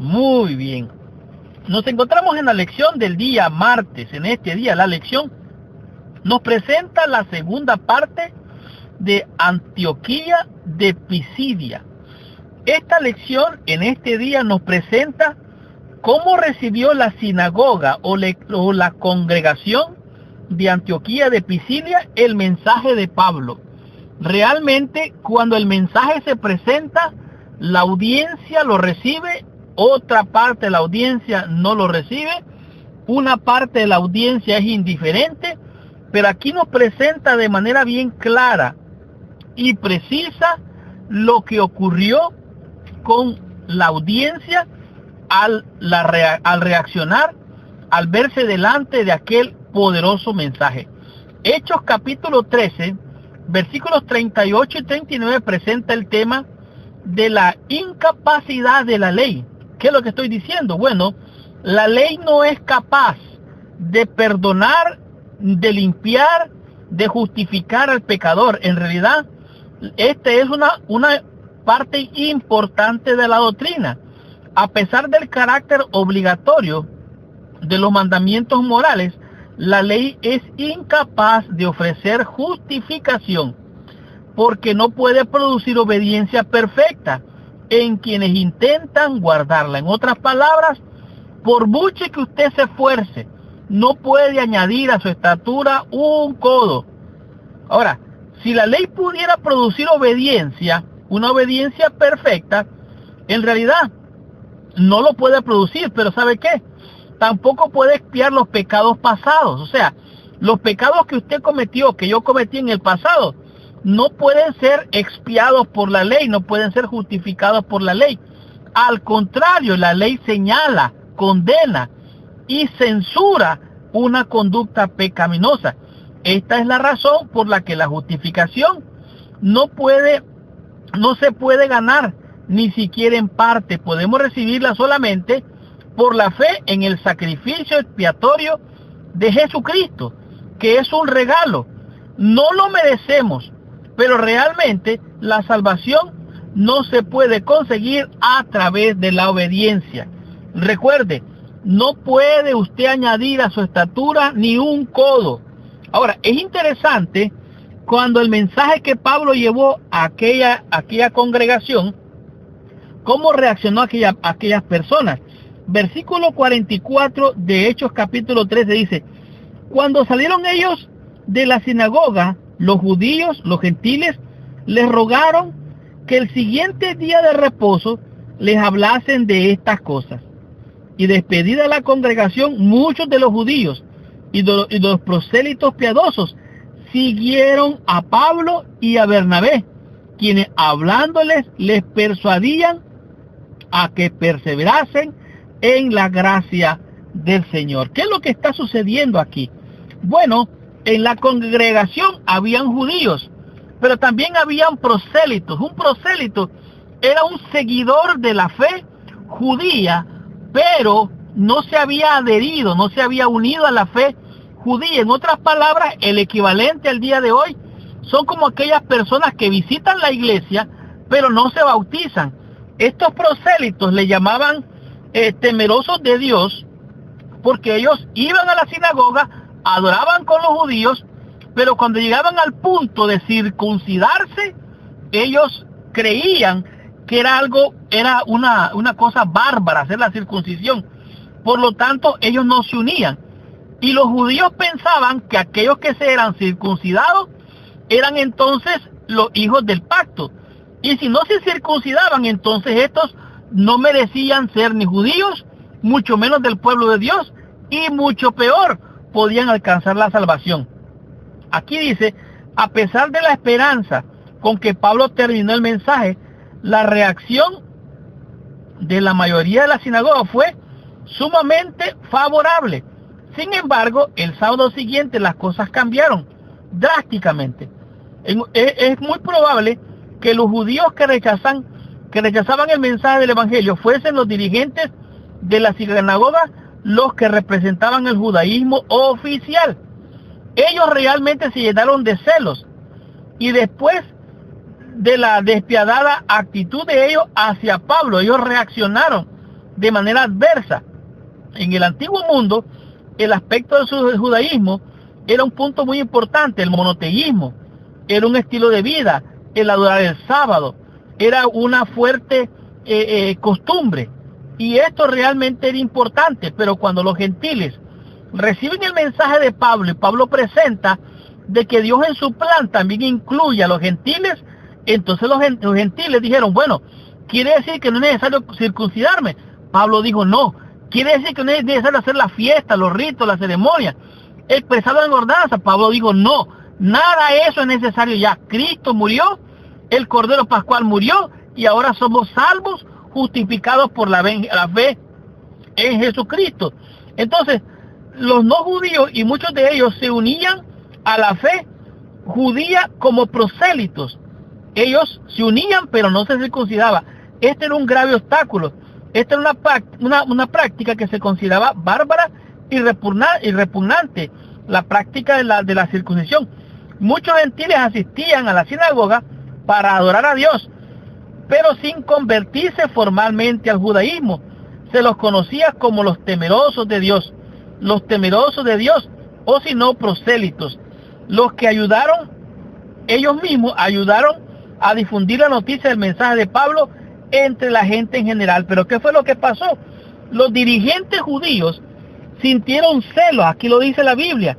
Muy bien. Nos encontramos en la lección del día martes. En este día la lección nos presenta la segunda parte de Antioquía de Pisidia. Esta lección en este día nos presenta cómo recibió la sinagoga o la congregación de Antioquía de Pisidia el mensaje de Pablo. Realmente, cuando el mensaje se presenta, la audiencia lo recibe, otra parte de la audiencia no lo recibe, una parte de la audiencia es indiferente, pero aquí nos presenta de manera bien clara y precisa lo que ocurrió con la audiencia al reaccionar, al verse delante de aquel poderoso mensaje. Hechos capítulo 13, versículos 38 y 39 presenta el tema de la incapacidad de la ley. ¿Qué es lo que estoy diciendo? Bueno, la ley no es capaz de perdonar, de limpiar, de justificar al pecador. En realidad, esta es una parte importante de la doctrina. A pesar del carácter obligatorio de los mandamientos morales, la ley es incapaz de ofrecer justificación, porque no puede producir obediencia perfecta en quienes intentan guardarla. En otras palabras, por mucho que usted se esfuerce, no puede añadir a su estatura un codo. Ahora, si la ley pudiera producir obediencia, una obediencia perfecta, en realidad no lo puede producir, pero ¿sabe qué? Tampoco puede expiar los pecados pasados. O sea, los pecados que usted cometió, que yo cometí en el pasado, no pueden ser expiados por la ley, no pueden ser justificados por la ley. Al contrario, la ley señala, condena y censura una conducta pecaminosa. Esta es la razón por la que la justificación no se puede ganar, ni siquiera en parte. Podemos recibirla solamente por la fe en el sacrificio expiatorio de Jesucristo, que es un regalo. No lo merecemos, pero realmente la salvación no se puede conseguir a través de la obediencia. Recuerde, no puede usted añadir a su estatura ni un codo. Ahora, es interesante cuando el mensaje que Pablo llevó a aquella congregación, cómo reaccionó aquellas personas. Versículo 44 de Hechos capítulo 13 dice: cuando salieron ellos de la sinagoga, los judíos, los gentiles, les rogaron que el siguiente día de reposo les hablasen de estas cosas. Y despedida la congregación, muchos de los judíos y de los prosélitos piadosos siguieron a Pablo y a Bernabé, quienes hablándoles les persuadían a que perseverasen en la gracia del Señor. ¿Qué es lo que está sucediendo aquí? Bueno, en la congregación habían judíos, pero también habían prosélitos. Un prosélito era un seguidor de la fe judía, pero no se había adherido, no se había unido a la fe judía. En otras palabras, el equivalente al día de hoy son como aquellas personas que visitan la iglesia, pero no se bautizan. Estos prosélitos le llamaban temerosos de Dios, porque ellos iban a la sinagoga, adoraban con los judíos, pero cuando llegaban al punto de circuncidarse, ellos creían que era una cosa bárbara hacer la circuncisión. Por lo tanto, ellos no se unían. Y los judíos pensaban que aquellos que se eran circuncidados eran entonces los hijos del pacto. Y si no se circuncidaban, entonces estos no merecían ser ni judíos, mucho menos del pueblo de Dios, y mucho peor, podían alcanzar la salvación. Aquí dice, a pesar de la esperanza con que Pablo terminó el mensaje, la reacción de la mayoría de la sinagoga fue sumamente favorable. Sin embargo, el sábado siguiente las cosas cambiaron drásticamente. Es muy probable que los judíos que rechazaban el mensaje del evangelio fuesen los dirigentes de la sinagoga los que representaban el judaísmo oficial. Ellos realmente se llenaron de celos, y después de la despiadada actitud de ellos hacia Pablo, ellos reaccionaron de manera adversa. En el antiguo mundo, el aspecto del judaísmo era un punto muy importante, el monoteísmo, era un estilo de vida, el adorar el sábado, era una fuerte costumbre, y esto realmente era importante. Pero cuando los gentiles reciben el mensaje de Pablo, y Pablo presenta de que Dios en su plan también incluye a los gentiles, entonces los gentiles dijeron, bueno, ¿quiere decir que no es necesario circuncidarme? Pablo dijo, no. ¿Quiere decir que no es necesario hacer la fiesta, los ritos, la ceremonia, expresado en ordenanza? Pablo dijo, no, nada de eso es necesario ya. Cristo murió, el Cordero Pascual murió, y ahora somos salvos, justificados por la fe en Jesucristo. Entonces, los no judíos, y muchos de ellos, se unían a la fe judía como prosélitos. Ellos se unían, pero no se circuncidaban. Este era un grave obstáculo. Esta era una práctica que se consideraba bárbara y repugnante, la práctica de la circuncisión. Muchos gentiles asistían a la sinagoga para adorar a Dios, pero sin convertirse formalmente al judaísmo. Se los conocía como los temerosos de Dios, o si no, prosélitos, los que ellos mismos ayudaron a difundir la noticia del mensaje de Pablo entre la gente en general. Pero ¿qué fue lo que pasó? Los dirigentes judíos sintieron celos, aquí lo dice la Biblia,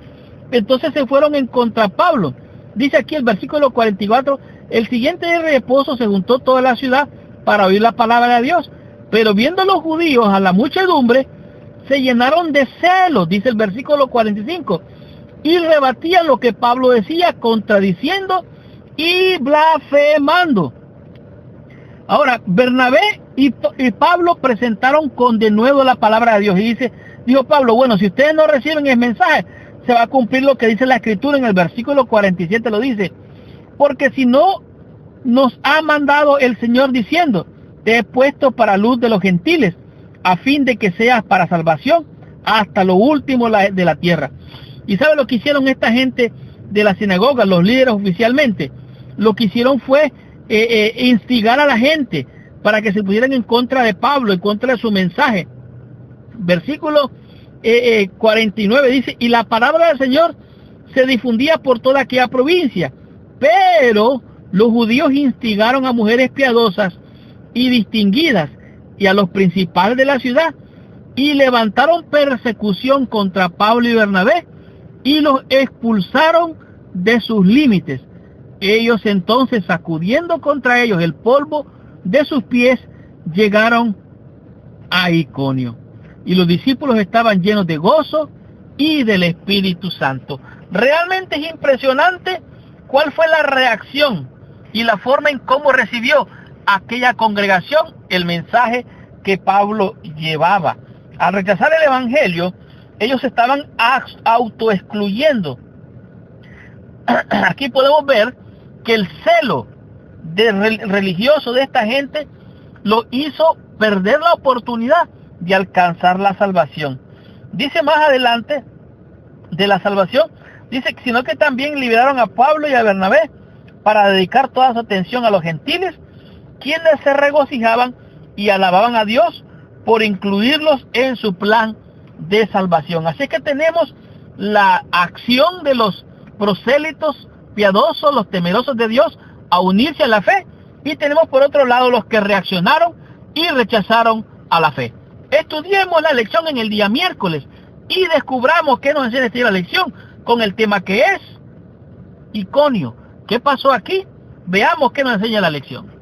entonces se fueron en contra de Pablo. Dice aquí el versículo 44, el siguiente día de reposo se juntó toda la ciudad para oír la palabra de Dios, pero viendo los judíos a la muchedumbre, se llenaron de celos, dice el versículo 45, y rebatían lo que Pablo decía, contradiciendo y blasfemando. Ahora, Bernabé y Pablo presentaron con denuedo la palabra de Dios, y dijo Pablo, bueno, si ustedes no reciben el mensaje, se va a cumplir lo que dice la Escritura en el versículo 47, lo dice, porque si no, nos ha mandado el Señor diciendo, te he puesto para luz de los gentiles, a fin de que seas para salvación hasta lo último de la tierra. ¿Y sabe lo que hicieron esta gente de la sinagoga, los líderes oficialmente? Lo que hicieron fue instigar a la gente para que se pusieran en contra de Pablo, en contra de su mensaje. Versículo 49 dice, y la palabra del Señor se difundía por toda aquella provincia, pero los judíos instigaron a mujeres piadosas y distinguidas y a los principales de la ciudad, y levantaron persecución contra Pablo y Bernabé, y los expulsaron de sus límites. Ellos entonces, sacudiendo contra ellos el polvo de sus pies, llegaron a Iconio. Y los discípulos estaban llenos de gozo y del Espíritu Santo. Realmente es impresionante cuál fue la reacción y la forma en cómo recibió aquella congregación el mensaje que Pablo llevaba. Al rechazar el Evangelio, ellos estaban autoexcluyendo. Aquí podemos ver que el celo religioso de esta gente lo hizo perder la oportunidad de alcanzar la salvación. Dice más adelante de la salvación, dice, sino que también liberaron a Pablo y a Bernabé para dedicar toda su atención a los gentiles, quienes se regocijaban y alababan a Dios por incluirlos en su plan de salvación. Así que tenemos la acción de los prosélitos piadosos, los temerosos de Dios, a unirse a la fe, y tenemos por otro lado los que reaccionaron y rechazaron a la fe. Estudiemos la lección en el día miércoles y descubramos qué nos enseña esta lección con el tema que es Iconio. ¿Qué pasó aquí? Veamos qué nos enseña la lección.